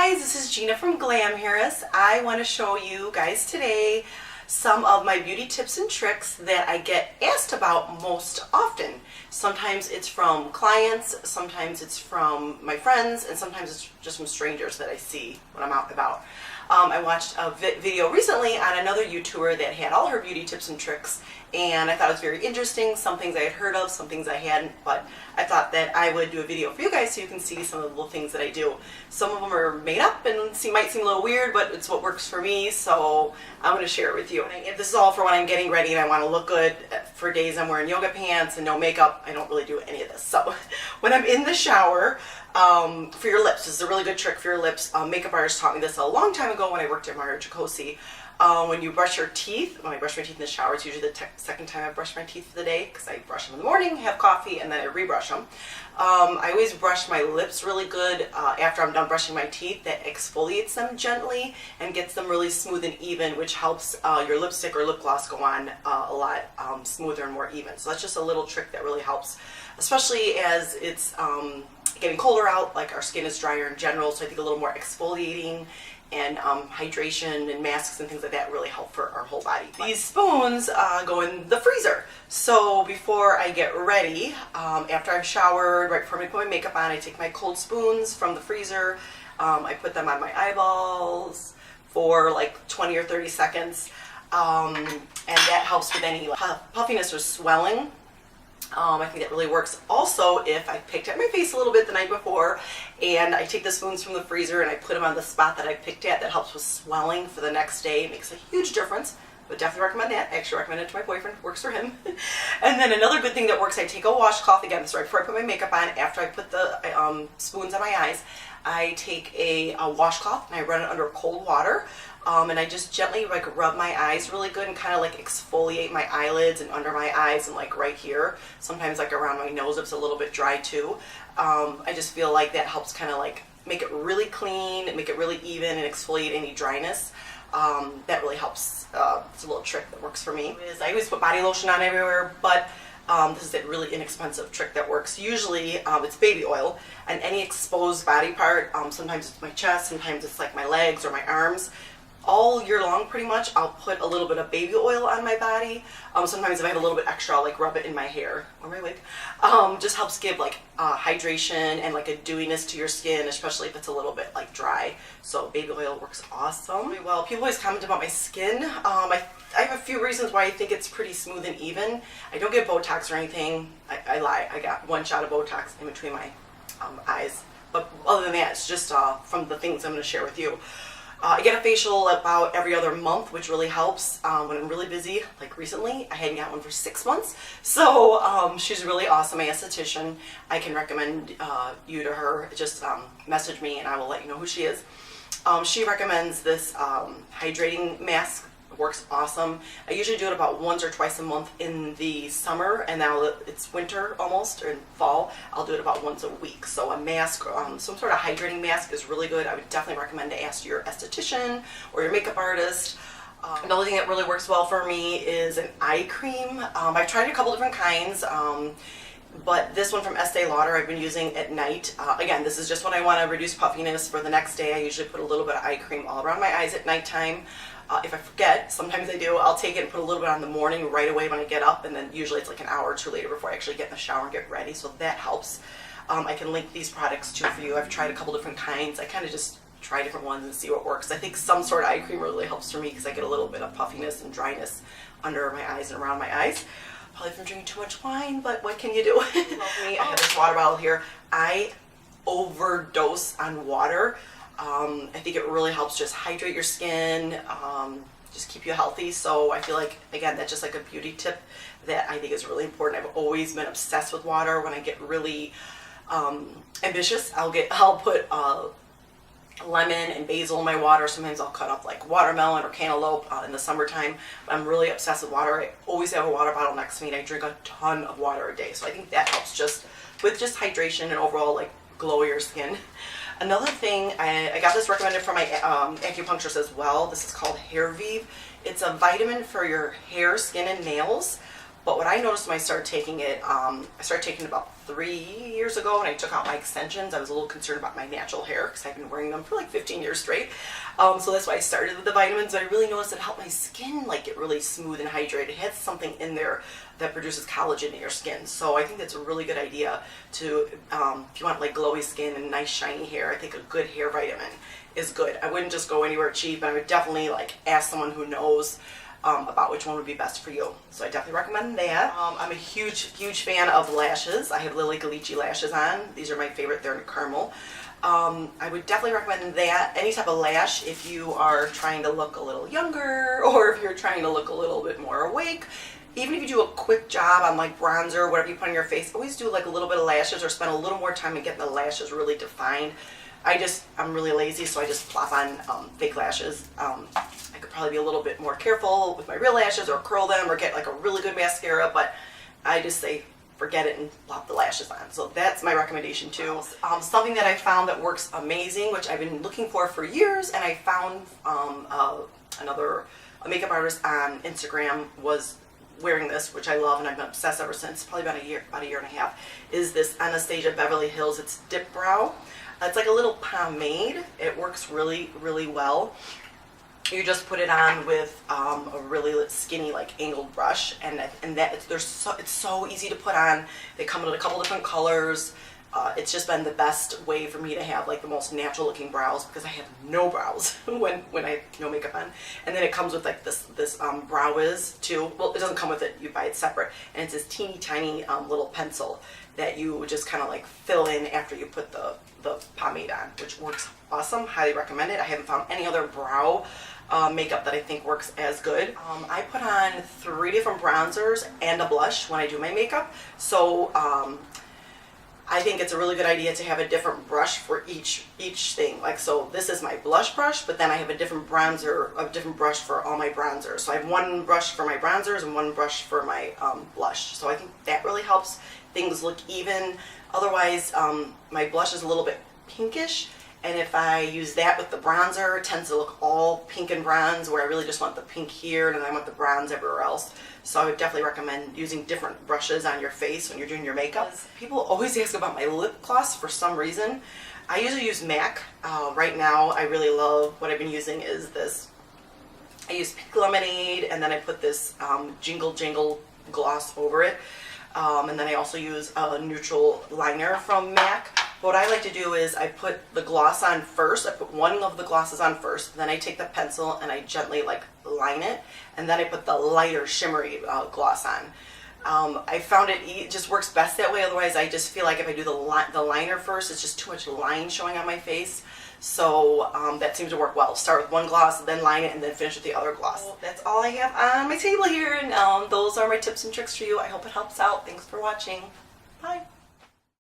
guys, this is Gina from Glamhairus. I want to show you guys today some of my beauty tips and tricks that I get asked about most often. Sometimes it's from clients, sometimes it's from my friends, and sometimes it's just from strangers that I see when I'm out and about. I watched a video recently on another YouTuber that had all her beauty tips and tricks, and I thought it was very interesting. Some things I had heard of, some things I hadn't, but I thought that I would do a video for you guys so you can see some of the little things that I do. Some of them are made up and might seem a little weird, but it's what works for me, so I'm going to share it with you. And this is all for when I'm getting ready and I want to look good. For days I'm wearing yoga pants and no makeup, I don't really do any of this. So when I'm in the shower, for your lips, this is a really good trick for your lips. Makeup artist taught me this a long time ago when I worked at Mario Tricoci. When you brush your teeth, when I brush my teeth in the shower, it's usually the second time I've brushed my teeth for the day because I brush them in the morning, have coffee, and then I rebrush them. I always brush my lips really good after I'm done brushing my teeth. That exfoliates them gently and gets them really smooth and even, which helps your lipstick or lip gloss go on a lot smoother and more even. So that's just a little trick that really helps, especially as it's getting colder out, like our skin is drier in general, so I think a little more exfoliating and hydration and masks and things like that really help for our whole body. These spoons go in the freezer. So before I get ready, after I've showered, right before I put my makeup on, I take my cold spoons from the freezer. I put them on my eyeballs for like 20 or 30 seconds. And that helps with any puffiness or swelling. I think that really works. Also, if I picked at my face a little bit the night before and I take the spoons from the freezer and I put them on the spot that I picked at, that helps with swelling for the next day. It makes a huge difference. Would definitely recommend that. I actually recommend it to my boyfriend. It works for him. And then another good thing that works, I take a washcloth, again, this is right before I put my makeup on, after I put the spoons on my eyes, I take a washcloth and I run it under cold water. And I just gently like rub my eyes really good and kind of like exfoliate my eyelids and under my eyes and like right here. Sometimes like around my nose if it's a little bit dry too. I just feel like that helps kind of like make it really clean, make it really even, and exfoliate any dryness. That really helps. It's a little trick that works for me. I always put body lotion on everywhere, but this is a really inexpensive trick that works. Usually it's baby oil, and any exposed body part, sometimes it's my chest, sometimes it's like my legs or my arms. All year long, pretty much, I'll put a little bit of baby oil on my body. Sometimes if I have a little bit extra, I'll like rub it in my hair or my wig. Just helps give like hydration and like a dewiness to your skin, especially if it's a little bit like dry. So baby oil works awesome. Well, people always comment about my skin. I have a few reasons why I think it's pretty smooth and even. I don't get Botox or anything. I lie. I got one shot of Botox in between my eyes. But other than that, it's just from the things I'm going to share with you. I get a facial about every other month, which really helps when I'm really busy. Like recently, I hadn't got one for 6 months. So she's really awesome, my esthetician. I can recommend you to her. Just message me and I will let you know who she is. She recommends this hydrating mask. It works awesome. I usually do it about once or twice a month in the summer, and now that it's winter almost, or in fall, I'll do it about once a week. So a mask, some sort of hydrating mask is really good. I would definitely recommend to ask your esthetician or your makeup artist. Another thing that really works well for me is an eye cream. I've tried a couple different kinds. But this one from Estée Lauder I've been using at night. Again, this is just when I want to reduce puffiness for the next day. I usually put a little bit of eye cream all around my eyes at nighttime. If I forget, sometimes I do, I'll take it and put a little bit on in the morning right away when I get up, and then usually it's like an hour or two later before I actually get in the shower and get ready, so that helps. I can link these products too for you. I've tried a couple different kinds. I kind of just try different ones and see what works. I think some sort of eye cream really helps for me because I get a little bit of puffiness and dryness under my eyes and around my eyes. Probably from drinking too much wine, but what can you do? I have this water bottle here. I overdose on water. I think it really helps just hydrate your skin, just keep you healthy. So I feel like, again, that's just like a beauty tip that I think is really important. I've always been obsessed with water. When I get really ambitious, I'll put lemon and basil in my water. Sometimes I'll cut up like watermelon or cantaloupe in the summertime. But I'm really obsessed with water. I always have a water bottle next to me, and I drink a ton of water a day. So I think that helps just with just hydration and overall like glow your skin. Another thing, I got this recommended from my acupuncturist as well. This is called HairVive. It's a vitamin for your hair, skin, and nails. But what I noticed when I started taking it, I started taking it about 3 years ago, and I took out my extensions. I was a little concerned about my natural hair because I've been wearing them for like 15 years straight. So that's why I started with the vitamins. But I really noticed it helped my skin like get really smooth and hydrated. It has something in there that produces collagen in your skin. So I think that's a really good idea to, if you want like glowy skin and nice shiny hair, I think a good hair vitamin is good. I wouldn't just go anywhere cheap, and I would definitely like ask someone who knows about which one would be best for you. So I definitely recommend that. I'm a huge fan of lashes. I have LillyLashes on. These are my favorite. They're in Carmel. I would definitely recommend that. Any type of lash if you are trying to look a little younger, or if you're trying to look a little bit more awake. Even if you do a quick job on like bronzer, whatever you put on your face, always do like a little bit of lashes, or spend a little more time in getting the lashes really defined. I'm really lazy, so I just plop on fake lashes. I could probably be a little bit more careful with my real lashes, or curl them, or get like a really good mascara, but I just say forget it and plop the lashes on. So that's my recommendation too. Something that I found that works amazing, which I've been looking for years, and I found a makeup artist on Instagram was wearing this, which I love and I've been obsessed ever since, probably about a year and a half, is this Anastasia Beverly Hills. It's Dipbrow. It's like a little pomade. It works really well. You just put it on with a really skinny, like angled brush, and it's so easy to put on. They come in a couple different colors. It's just been the best way for me to have like the most natural looking brows, because I have no brows when I have no makeup on. And then it comes with like this Browwiz too. Well, it doesn't come with it, you buy it separate. And it's this teeny tiny little pencil that you just kind of like fill in after you put the pomade on, which works awesome. Highly recommend it. I haven't found any other brow makeup that I think works as good. I put on 3 different bronzers and a blush when I do my makeup. So I think it's a really good idea to have a different brush for each thing. Like, so this is my blush brush, but then I have a different brush for all my bronzers. So I have one brush for my bronzers and one brush for my blush. So I think that really helps things look even. Otherwise, my blush is a little bit pinkish, and if I use that with the bronzer, it tends to look all pink and bronze, where I really just want the pink here and then I want the bronze everywhere else. So I would definitely recommend using different brushes on your face when you're doing your makeup. People always ask about my lip gloss for some reason. I usually use MAC. Right now, I really love what I've been using is this. I use Pink Lemonade, and then I put this Jingle Jangle gloss over it. And then I also use a neutral liner from MAC. What I like to do is I put the gloss on first. I put one of the glosses on first, then I take the pencil and I gently like line it, and then I put the lighter shimmery gloss on. I found it just works best that way. Otherwise, I just feel like if I do the liner first, it's just too much line showing on my face. So that seems to work well. Start with one gloss, then line it, and then finish with the other gloss. That's all I have on my table here, and those are my tips and tricks for you. I hope it helps out. Thanks for watching. Bye.